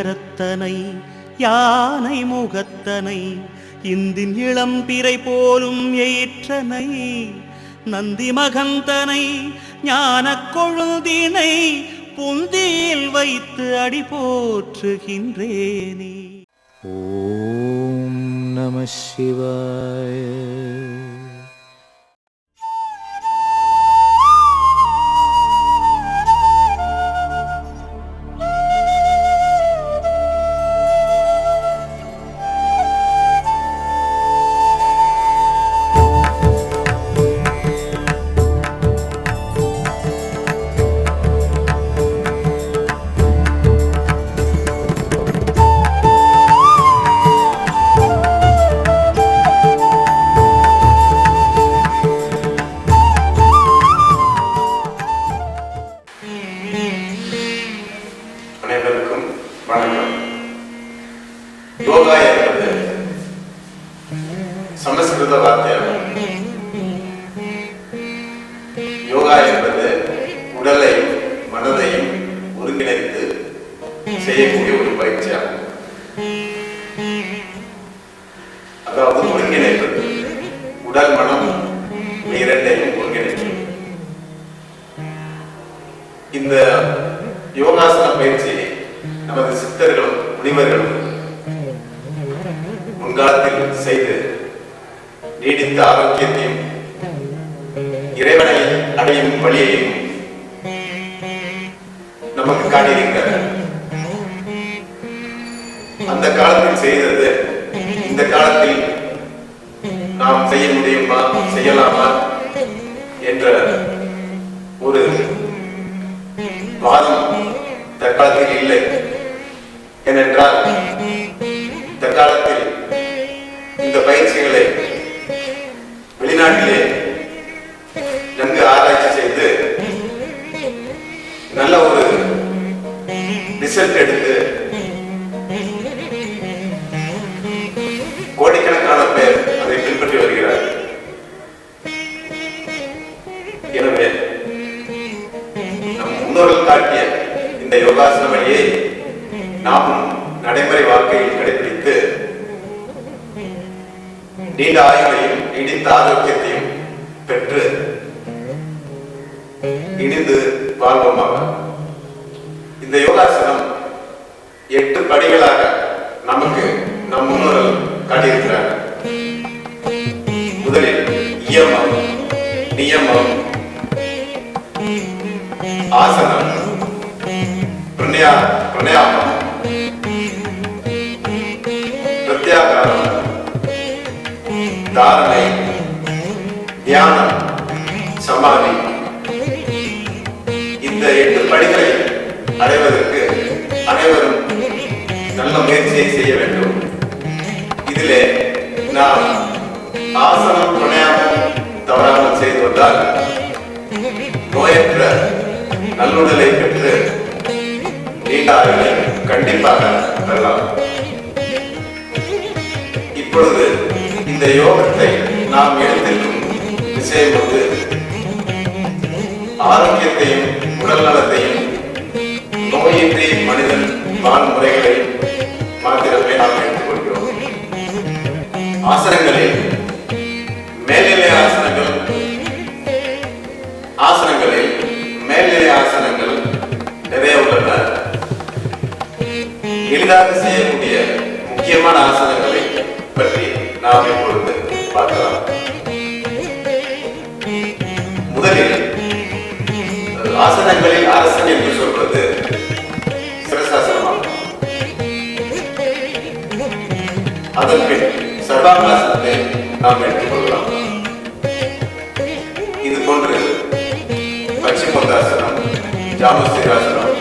கரத்தனை யானை முகத்தனை இந்தின் இளம் பிறை போலும் ஏற்றனை நந்தி மகந்தனை ஞான கொழுந்தினை புந்தியில் வைத்து அடி போற்றுகின்றேனே. ஓம் நம சிவாய. அனைவருக்கும் வணக்கம். யோகா என்பது சமஸ்கிருத வார்த்தையாகும். யோகா என்பது உடலையும் மனதையும் ஒருங்கிணைத்து செய்யக்கூடிய ஒரு பயிற்சியாகும். அதாவது ஒருங்கிணைப்பது, உடல் மனம் இரண்டையும் ஒருங்கிணைக்கும். இந்த யோகாசன பயிற்சி நமது சித்தர்களும் முனிவர்களும் முன்காலத்தில் செய்து நீடித்த ஆரோக்கியத்தையும் இறைவனை அடையும் வழியையும் நமக்கு காட்டியிருக்கிறார். அந்த காலத்தில் செய்தது இந்த காலத்தில் நாம் செய்ய முடியுமா, செய்யலாமா என்ற ஒரு வாதம் தற்காலத்தில் இல்லை. ஏனென்றால் தற்காலத்தில் இந்த பயிற்சிகளை வெளிநாட்டிலே நன்கு ஆராய்ச்சி செய்து நல்ல ஒரு ரிசல்ட் எடுத்து கோடிக்கணக்கான பேர் அதை பின்பற்றி வருகிறார். எனவே நம் முன்னோர்கள் காட்டிய இந்த யோகாசன வழியை நாமும் நடைமுறை வாழ்க்கையில் கடைபிடித்து நீண்ட ஆயுளையும் நீடித்த ஆரோக்கியத்தையும் பெற்று இணைந்து வாழ்வோமாக. இந்த யோகாசனம் 8 படிகளாக நமக்கு நம் முன்னோர்கள் காட்டியிருக்கிறார்கள். முதலில் இயமம், நியமம், ஆசனம், பிரணயாமம், பிரத்யாகாரம், தாரணை, தியானம், சமாதி. இந்த 8 படிகளை அடைவதற்கு அனைவரும் நல்ல முயற்சியை செய்ய வேண்டும். இதிலே நாம் ஆசனம், பிரணயாமம் தவறாமல் செய்து வந்தால் நோயற்ற நல்லுடலை பெற்று நீண்ட ஆயுளை கண்டிப்பாக பெறலாம். இப்பொழுது இந்த யோகத்தை நாம் எடுத்திருக்கும் விஷயம் வந்து ஆரோக்கியத்தையும் உடல் நலத்தையும் நோயின்றி மனிதன் வாழ்முறைகளை மாத்திரமே நாம் எடுத்துக்கொள்கிறோம். ஆசனங்களில் மேல்நிலை ஆசனங்கள் நிறைய உள்ளன. எளிதாக செய்யக்கூடிய முக்கியமான ஆசனங்களை பற்றி நாம் இப்பொழுது பார்க்கலாம். முதலில் ஆசனங்களில் அரசன் என்று சொல்வது சிரசாசனமாகும். அதன் பின் சர்வாங்காசனத்தை நாம் எடுத்துக்கொள்ளலாம். இது போன்று பச்சிமோத்தாசனம், ஜாமுஸ்திராசனம்,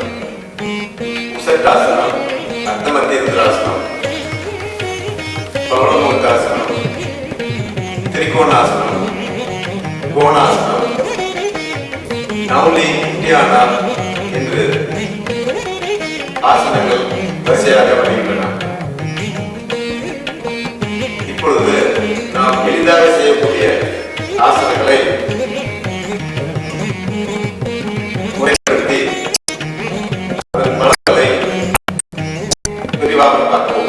உசட்டாசனம், அர்த்தமத்தியந்திராசனம், பவளமூர்த்தாசனம், திரிகோணாசனம், கோணாசனம், நவுலி, தியானா என்று ஆசனங்கள் வரிசையாக வருகின்றன. இப்பொழுது நாம் எளிதாக செய்யக்கூடிய ஆசனங்களை முறைப்படுத்தி அதன் பலன்களை விரிவாக பார்ப்போம்.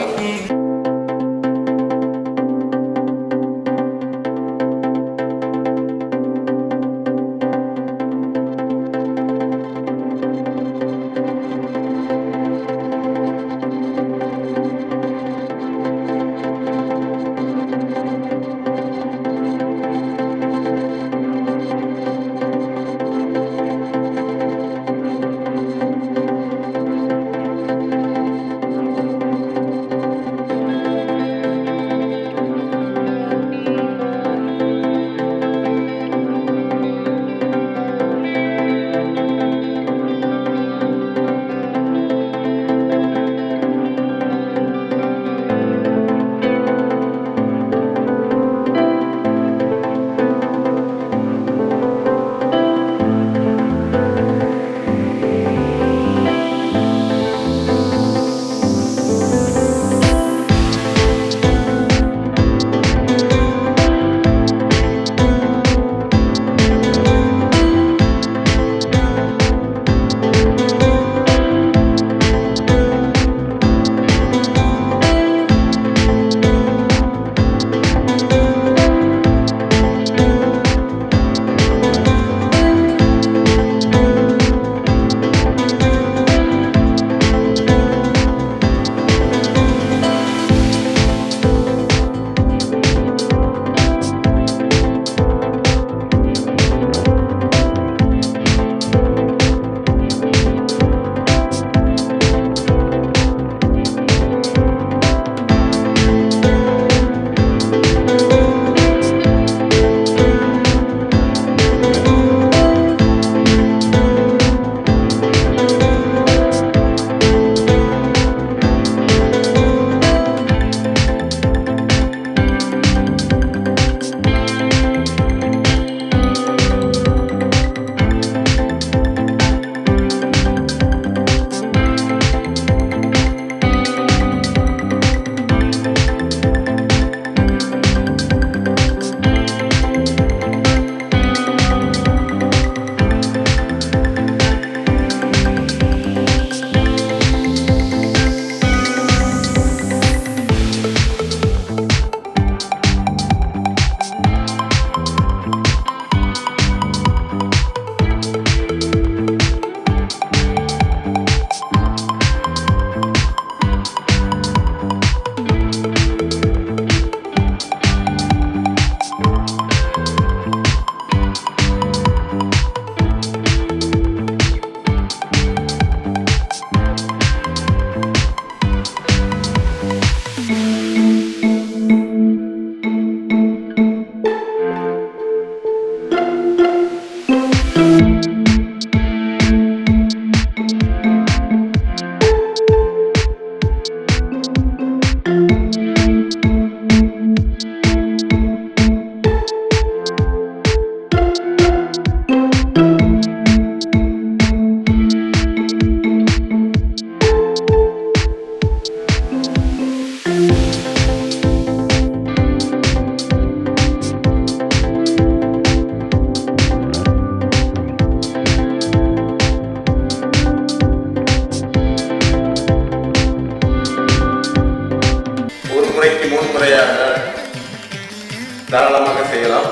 தாராளமாக செய்யலாம்.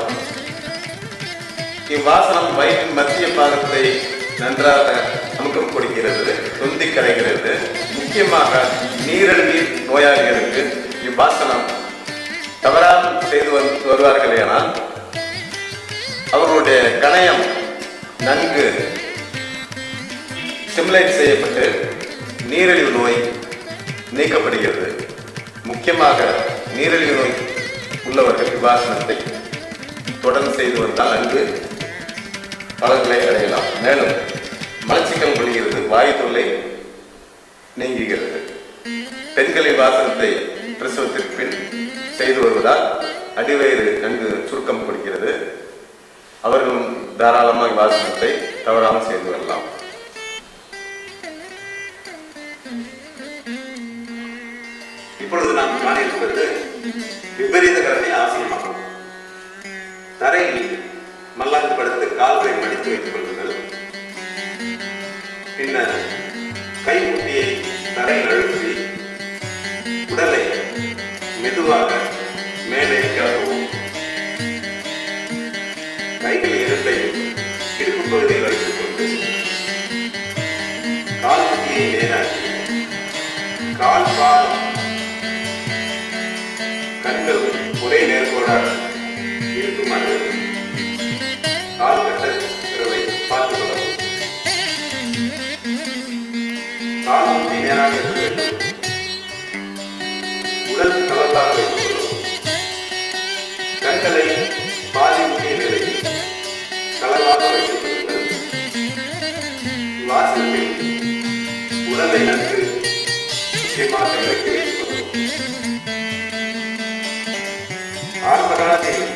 இவ்வாசனம் வயிற்றின் மத்திய பாகத்தை நன்றாக அமுக்கம் கொடுக்கிறது, தொந்தி கரைகிறது. முக்கியமாக நீரிழிவு நோயாளிகளுக்கு இவ்வாசனம் தவறாமல் செய்து வருவார்களேனால் அவர்களுடைய கணையம் நன்கு ஸ்டிமுலேட் செய்யப்பட்டு நீரிழிவு நோய் நீக்கப்படுகிறது. முக்கியமாக நீரிழிவு நோய் உள்ளவர்கள் விவாசனத்தை தொடர்ந்து செய்து வந்தால் நன்கு பலன்களை அடையலாம். மேலும் மலச்சிக்கல் ஒழிகிறது, வாயு தொல்லை நீங்குகிறது. பெண்களின் வாசனத்தை பிரசவத்திற்கு பின் செய்து வருவதால் அடிவயிறு நன்கு சுருக்கம் கொடுக்கிறது. அவர்களும் தாராளமாக வாசனத்தை தவறாமல் செய்து வரலாம். இப்பொழுது நாம் காண இருப்பது விபரீத கரணை ஆசனமாகும். தரையில் மல்லாந்து படுத்து கால்களை மடித்து வைத்துக் கொள்ளுங்கள். பின்னர் கைமுட்டியை தரையில் அழுத்தி மிருதுவாக மேலே கிளம்பவும் கைகள் இரண்டையும் இடுப்பு பகுதியில் வைத்துக் கொண்டு கால் முட்டியை நேராக்கி கால் பாதம் கண்கள் ஒரே நேர்கோடாக இருக்குமாறு கால் கட்ட இரவை பார்த்துக் கொள்ளவும். கால் முட்டி நேராக இருக்க வேண்டும். உடல் கலந்தாக வைத்துக் கொள்ளவும். கண்களை பாதி முக்கிய நிலையில் கலவாக வைத்துக் கொள்ளுங்கள். வாசலில் உடலை நன்கு முக்கியமாக இறக்கி வைத்துக் கொள்ளவும். ஆரம்ப காலத்தில்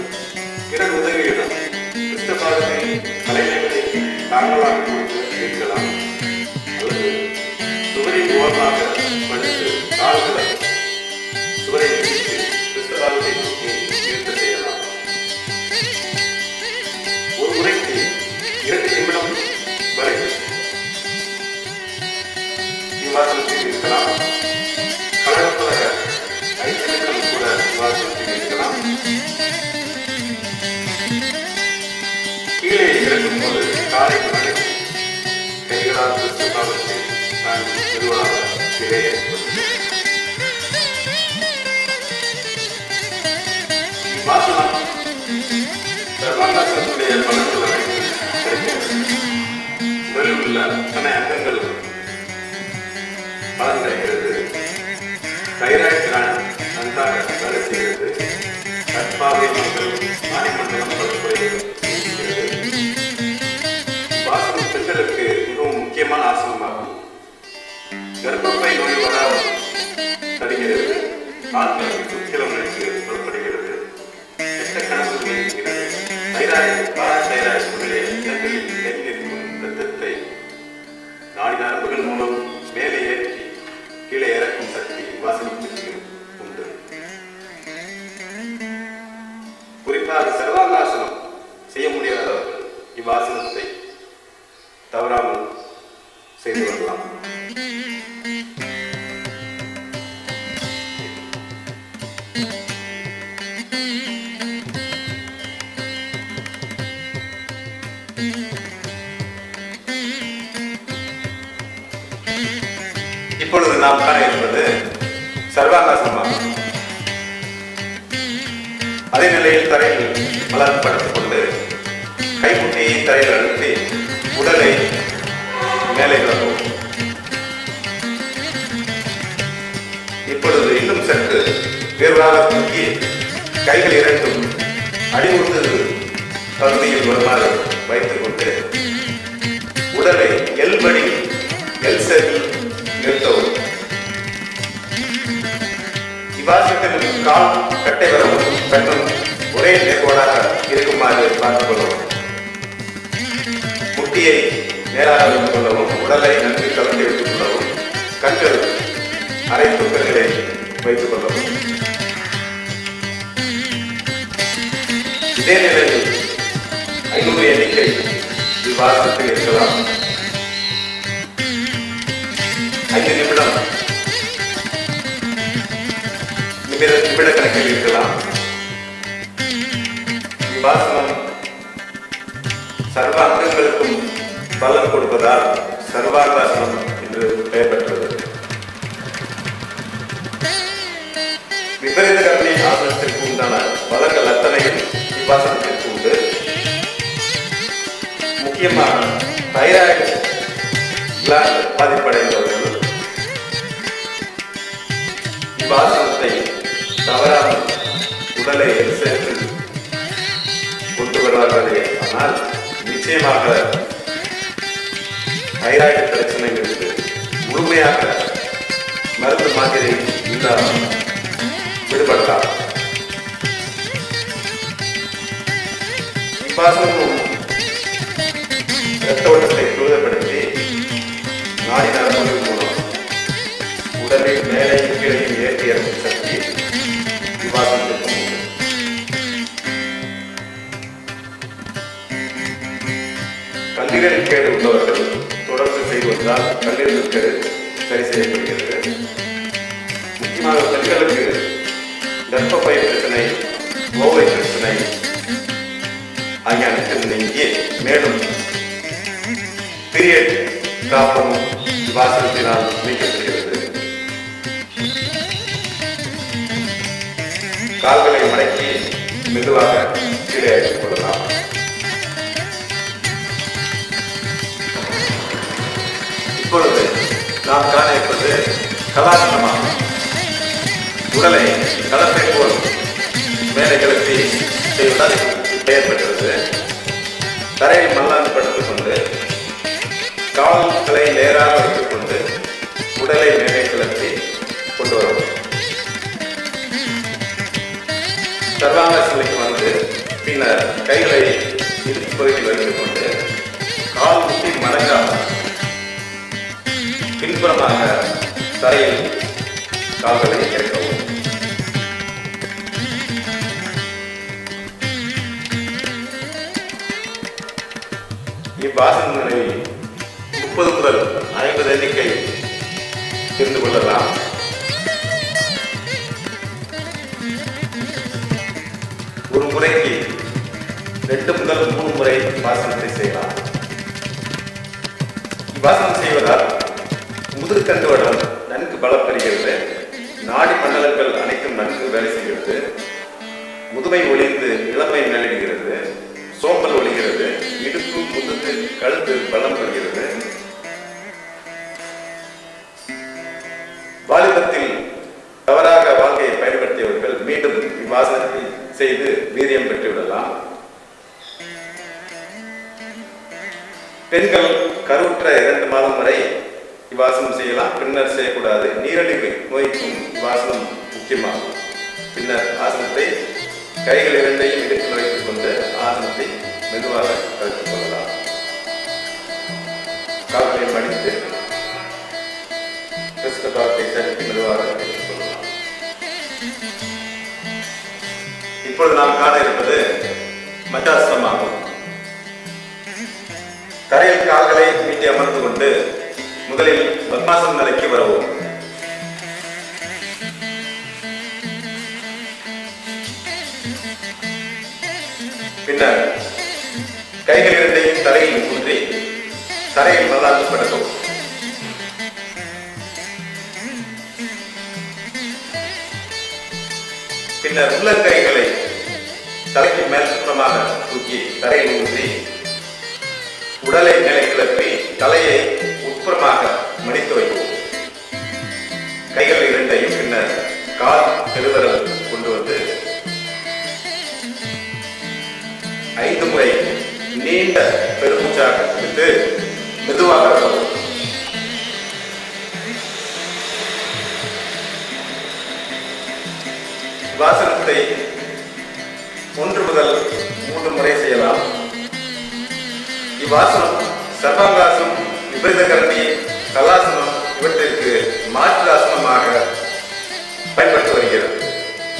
பிறர் உதவியுடன் கிறிஸ்தபாதத்தை தலைமையை தாங்களாக கொடுத்து இருக்கலாம். அல்லது சுவரின் ஓரமாக படுத்து கால்களை சுவரை பிடித்து கிறிஸ்தபாதத்தை நோக்கி நிறுத்த செய்யலாம். ஒரு முறைக்கு 2 நிமிடம் வரை விவாசனத்தில் இருக்கலாம். கலகப்பலக 5 நிமிடம் கூட விவாசனத்தில் இருக்கலாம். கீழே இறக்கும் போது காலை மடக்கி கைகளால் கிறிஸ்தபாதத்தை நான் மெதுவாக கீழே வாசனம் சர்வாங்காசனுடைய பலன்களை கிடைக்கிறது. உடலில் உள்ள அத்தனை அங்கங்கள் பலன் கிடைக்கிறது. தைராய்டு நன்றாக வேலை செய்கிறது. கற்பாவை மக்கள் ஆணிமண்டலம் பலப்படுகிறது. வாசனம் பெண்களுக்கு மிகவும் முக்கியமான ஆசனமாகும். கர்ப்பப்பை நோய் வராமல் தடுக்கிறது. ஆண்களுக்கு சுக்கிரமனுக்கு பலப்படுகிறது. கெட்ட கனவு நீக்கிறது. தைராய்டு பாராதைராய்டு முதலிய இடங்களில் தேங்கியிருக்கும் இரத்தத்தை நாடி நரம்புகள் மூலம் மேலே ஏற்றி கீழே இறக்கும் சக்தி வாசனத்திற்கு உண்டு. குறிப்பாக சர்வாங்காசனம் செய்ய முடியாதவர்கள் இவ்வாசனத்தை தவறாமல் செய்து வரலாம். இப்பொழுது நாம் காண இருப்பது சர்வாங்காசனமாகும். அதே நிலையில் தரையில் மலர் படுத்துக் கொண்டு கைமுட்டியை தரையில் அழுத்தி உடலை மேலே கிளம்பும். இப்பொழுது இன்னும் சற்று உயர்வாக தூக்கி கைகள் இரண்டும் அடிமுட்டு பகுதியில் வருமாறு வைத்துக் கொண்டு உடலை எல்படி எல்செல் நிறுத்தவும். இவ்வாசத்தில் கால் கட்டை வரவும் கண்ணும் ஒரே நேர்கோடாக இருக்குமாறு பார்த்துக் கொள்ளவும். முட்டியை நேராக வைத்துக் கொள்ளவும். உடலை நன்கு கலந்து வைத்துக் கொள்ளவும். கண்கள் அரை தூக்கங்களை வைத்துக் கொள்ளவும். இதே நிலையில் 500 எண்ணிக்கை இவ்வாசத்தில் இருக்கலாம். 5 நிமிடம் நிமிட கணக்கில் இருக்கலாம். இவ்வாசனம் சர்வ அங்கங்களுக்கும் பலன் கொடுப்பதால் சர்வாங்காசனம் என்று பெயர் பெற்றது. விபரீத கர்ணி ஆசனத்திற்கு உண்டான பலன்கள் அத்தனையும் இவ்வாசனத்திற்கு உண்டு. முக்கியமாக தைராய்டு கிளாண்ட் பாதிப்படைந்தவர்கள் இவ்வாசனத்தை தவறாமல் உடலை சேர்த்து கொண்டு வருவார்களே ஆனால் நிச்சயமாக தைராய்டு பிரச்சனைகளுக்கு முழுமையாக மருந்து மாதிரி இல்லாமல் விடுபடலாம். இவ்வாசனமும் இரத்த ஓட்டத்தை துரிதப்படுத்தி நாடி நரம்புகள் மூலம் உடலில் மேலே கீழே ஏற்றி இறக்கும் சக்தி விவாசனத்திற்கு உண்டு. கல்லீரல் கேடு உள்ளவர்கள் தொடர்ந்து செய்து வந்தால் கல்லீரல் கேடு சரி செய்யப்படுகிறது. முக்கியமாக பெண்களுக்கு கர்ப்பப்பை பிரச்சனை, கோவை பிரச்சனை ஆகிய அனைத்தும் நீங்கி மேலும் பீரியட் ப்ராப்ளமும் வாசகத்தினால் நீக்கப்படுகிறது. கால்களை மடக்கி மெதுவாக கீழே எடுத்துக் கொள்ளலாம். இப்பொழுது நாம் காண இருப்பது கலாசனமாகும். உடலை கலப்பை போல் மேலே கிளப்பி செய்வதால் ஏற்படுகிறது. தரையில் மல்லாந்து படுத்துக் கொண்டு கால்களை நேராக வைத்துக் கொண்டு உடலை மேலே கிளப்பி கொண்டு வரவும். சர்வாங்காசனைக்கு வந்து பின்னர் கைகளை இடுப்பு பகுதியில் வைத்துக் கொண்டு கால் முட்டி மடங்காமல் பின்புறமாக தரையில் கால்களை இறக்கவும். இவ்வாசனங்களை 30 முதல் 50 எண்ணிக்கை தெரிந்து கொள்ளலாம். ஒரு முறைக்கு 2 முதல் 3 முறை வாசனத்தை செய்யலாம். இவ்வாசனம் செய்வதால் முதுகுத்தண்டு வடம் நன்கு பலம் பெறுகிறது. நாடி மண்டலங்கள் அனைத்தும் நன்கு வேலை செய்கிறது. முதுமை ஒளிந்து இளமை மேலிடுகிறது. சோம்பல் ஒளிகிறது. இடுப்பு, முதுகு, கழுத்து பலம் பெறுகிறது. வாலிபத்தில் தவறாக வாழ்க்கையை பயன்படுத்தியவர்கள் மீண்டும் இவ்வாசனத்தை செய்து வீரியம் பெற்றுவிடலாம். பெண்கள் கருவுற்ற 2 மாதம் வரை இவ்வாசனம் செய்யலாம். பின்னர் செய்யக்கூடாது. நீரிழிவு நோய்க்கும் இவ்வாசனம் முக்கியமாகும். பின்னர் ஆசனத்தை கைகள் 2ஐயும் இடுப்பில் வைத்துக் கொண்டு ஆசனத்தை மெதுவாக கழித்துக் கொள்ளலாம். கால்களை மடித்து காலத்தை சற்று மெதுவாக கழித்துக் கொள்ளலாம். இப்பொழுது நாம் காண இருப்பது மச்சாசனமாகும். தரையில் கால்களை மீட்டி அமர்ந்து கொண்டு முதலில் பத்மாசன நிலைக்கு வரவும். பின்னர் கைகள் 2ஐயும் தரையில் ஊன்றி தரையில் மல்லாந்து படுக்கவும். பின்னர் உள்ளங்கைகளை தலைக்கு மேல்புறமாக தூக்கி தரையில் ஊன்றி உடலை மேலே கிளப்பி தலையை உட்புறமாக மடித்து வைக்கவும். கைகள் 2ஐயும் பின்னர் கால் பெருவிரல் கொண்டு வந்து 5 முறை நீண்ட பெருமூச்சாக விட்டு மெதுவாக வரவும். வாசனத்தை 1 முதல் 3 முறை செய்யலாம். இவ்வாசனம் சர்வாங்காசனம், விபரீத கரணி, கலாசனம் இவற்றிற்கு மாற்று ஆசனமாக பயன்பட்டு வருகிறது.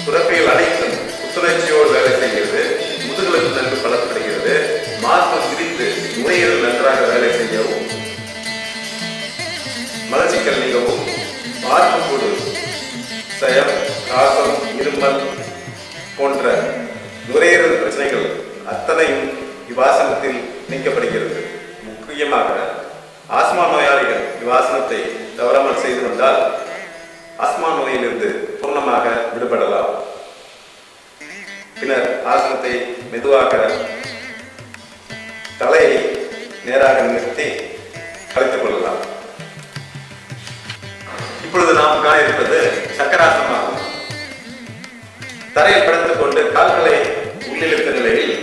சுரப்பிகள் அனைத்தும் புத்துணர்ச்சியோடு வேலை செய்கிறது. முதுகுలకు நன்கு பலப்படுகிறது. மார்பு விரித்து நுரையீரல் நன்றாக வேலை செய்யவும், மலச்சிக்கல் நீங்கவும், மார்பு கூடு, சயம், காசம், இருமல் போன்ற நுரையீரல் பிரச்சனைகள் அத்தனையும் இவ்வாசனத்தில் நீக்கப்படுகிறது. முக்கியமாக ஆஸ்மா நோயாளிகள் இவ்வாசனத்தை தவறாமல் செய்து வந்தால் ஆஸ்மா நோயிலிருந்து பூர்ணமாக விடுபடலாம். பின்னர் ஆசனத்தை மெதுவாக தலையை நேராக நிறுத்தி கழித்துக் கொள்ளலாம். இப்பொழுது நாம் காண இருப்பது சக்கராசனமாகும். தரையில் படுத்துக் கொண்டு கால்களை உள்ளிழுத்த நிலையில்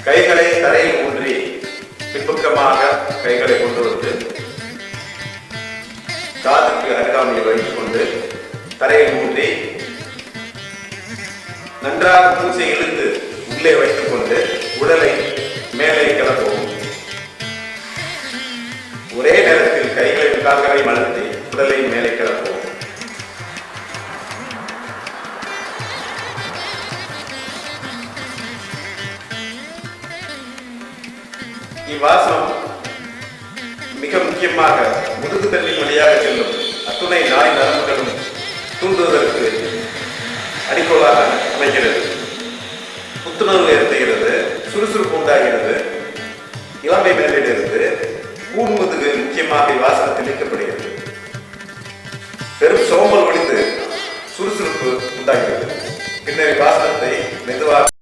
கைகளை தரையில் ஊன்றி பின்பக்கமாக கைகளை கொண்டு வந்து காதுக்கு அருகாமையில் வைத்துக் கொண்டு தரையில் ஊன்றி நன்றாக மூச்சை இழுத்து உள்ளே வைத்துக் கொண்டு உடலை மேலே கிளப்பவும். ஒரே நேரத்தில் கைகளின் கால்களை மலர்த்தி உடலை மேலே கிளப்பவும். இவ்வாசனம் மிக முக்கியமாக முதுகு தண்டின் வழியாக செல்லும் அத்துணை நாய் நரம்புகளும் தூண்டுவதற்கு அடிக்கோலாக அமைகிறது. புத்துணர்வு ஏற்படுகிறது, சுறுசுறுப்பு உண்டாகிறது, இளமை மேலிடுகிறது, கூடுமுதுகு முக்கியமாக வாசகத்தில் நீக்கப்படுகிறது. பெரும் சோம்பல் ஒழிந்து சுறுசுறுப்பு உண்டாகிறது. பின்னர் வாசகத்தை மெதுவாக